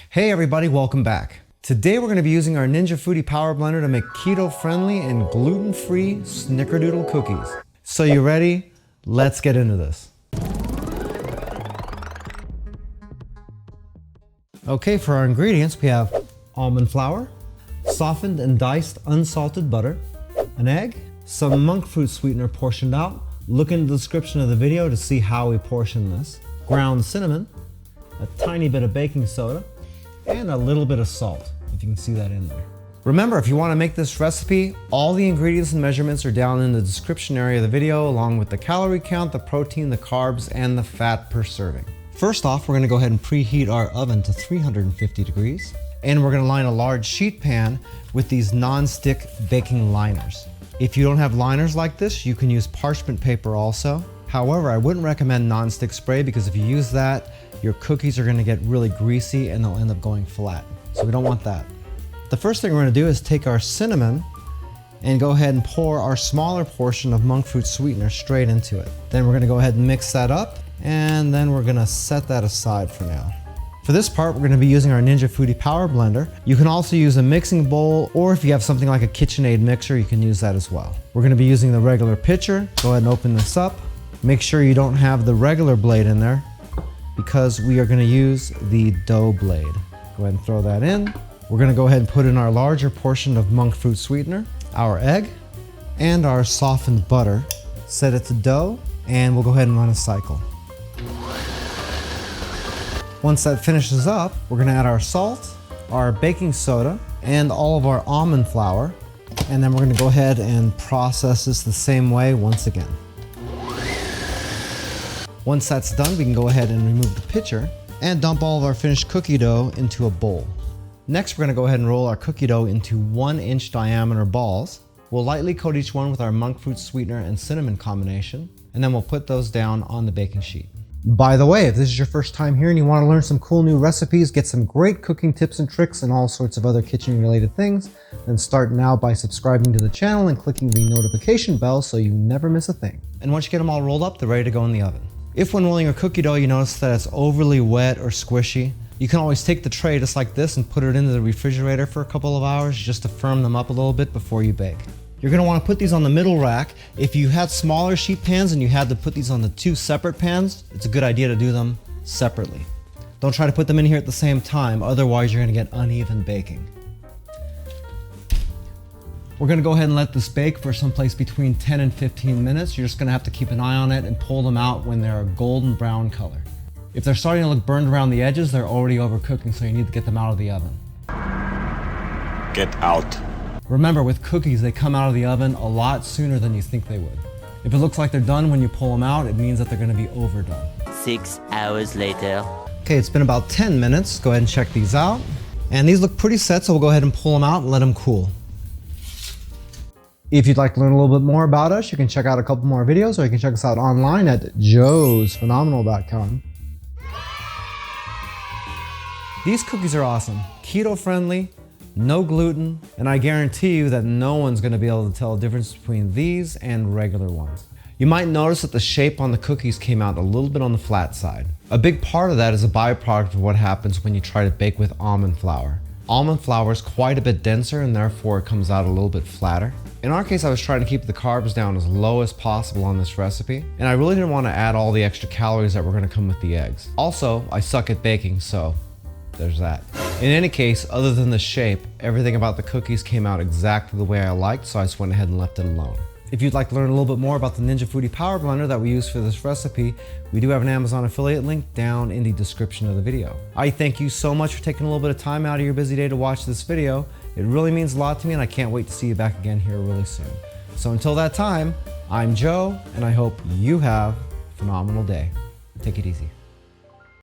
Hey everybody, welcome back. Today we're going to be using our Ninja Foodi Power Blender to make keto-friendly and gluten-free snickerdoodle cookies. So you ready? Let's get into this. Okay, for our ingredients we have almond flour, softened and diced unsalted butter, an egg, some monk fruit sweetener portioned out. Look in the description of the video to see how we portion this. Ground cinnamon, a tiny bit of baking soda, and a little bit of salt, if you can see that in there. Remember, if you want to make this recipe, all the ingredients and measurements are down in the description area of the video, along with the calorie count, the protein, the carbs, and the fat per serving. First off, we're going to go ahead and preheat our oven to 350 degrees, and we're going to line a large sheet pan with these non-stick baking liners. If you don't have liners like this, you can use parchment paper also. However, I wouldn't recommend non-stick spray because if you use that, your cookies are going to get really greasy and they'll end up going flat. So we don't want that. The first thing we're going to do is take our cinnamon and go ahead and pour our smaller portion of monk fruit sweetener straight into it. Then we're going to go ahead and mix that up, and then we're going to set that aside for now. For this part, we're going to be using our Ninja Foodi Power Blender. You can also use a mixing bowl, or if you have something like a KitchenAid mixer, you can use that as well. We're going to be using the regular pitcher. Go ahead and open this up. Make sure you don't have the regular blade in there, because we are going to use the dough blade. Go ahead and throw that in. We're going to go ahead and put in our larger portion of monk fruit sweetener, our egg, and our softened butter. Set it to dough, and we'll go ahead and run a cycle. Once that finishes up, we're going to add our salt, our baking soda, and all of our almond flour, and then we're going to go ahead and process this the same way once again. Once that's done, we can go ahead and remove the pitcher and dump all of our finished cookie dough into a bowl. Next, we're going to go ahead and roll our cookie dough into 1-inch diameter balls. We'll lightly coat each one with our monk fruit sweetener and cinnamon combination, and then we'll put those down on the baking sheet. By the way, if this is your first time here and you want to learn some cool new recipes, get some great cooking tips and tricks and all sorts of other kitchen related things, then start now by subscribing to the channel and clicking the notification bell so you never miss a thing. And once you get them all rolled up, they're ready to go in the oven. If when rolling your cookie dough you notice that it's overly wet or squishy, you can always take the tray just like this and put it into the refrigerator for a couple of hours just to firm them up a little bit before you bake. You're going to want to put these on the middle rack. If you had smaller sheet pans and you had to put these on the two separate pans, it's a good idea to do them separately. Don't try to put them in here at the same time, otherwise you're going to get uneven baking. We're going to go ahead and let this bake for someplace between 10 and 15 minutes. You're just going to have to keep an eye on it and pull them out when they're a golden brown color. If they're starting to look burned around the edges, they're already overcooking, so you need to get them out of the oven. Get out. Remember, with cookies, they come out of the oven a lot sooner than you think they would. If it looks like they're done when you pull them out, it means that they're going to be overdone. 6 hours later. Okay, it's been about 10 minutes. Go ahead and check these out. And these look pretty set, so we'll go ahead and pull them out and let them cool. If you'd like to learn a little bit more about us, you can check out a couple more videos, or you can check us out online at joesphenomenal.com. These cookies are awesome. Keto friendly, no gluten, and I guarantee you that no one's going to be able to tell the difference between these and regular ones. You might notice that the shape on the cookies came out a little bit on the flat side. A big part of that is a byproduct of what happens when you try to bake with almond flour. Almond flour is quite a bit denser and therefore it comes out a little bit flatter. In our case, I was trying to keep the carbs down as low as possible on this recipe, and I really didn't want to add all the extra calories that were going to come with the eggs. Also, I suck at baking, so there's that. In any case, other than the shape, everything about the cookies came out exactly the way I liked, so I just went ahead and left it alone. If you'd like to learn a little bit more about the Ninja Foodi Power Blender that we use for this recipe, we do have an Amazon affiliate link down in the description of the video. I thank you so much for taking a little bit of time out of your busy day to watch this video. It really means a lot to me, and I can't wait to see you back again here really soon. So until that time, I'm Joe, and I hope you have a phenomenal day. Take it easy.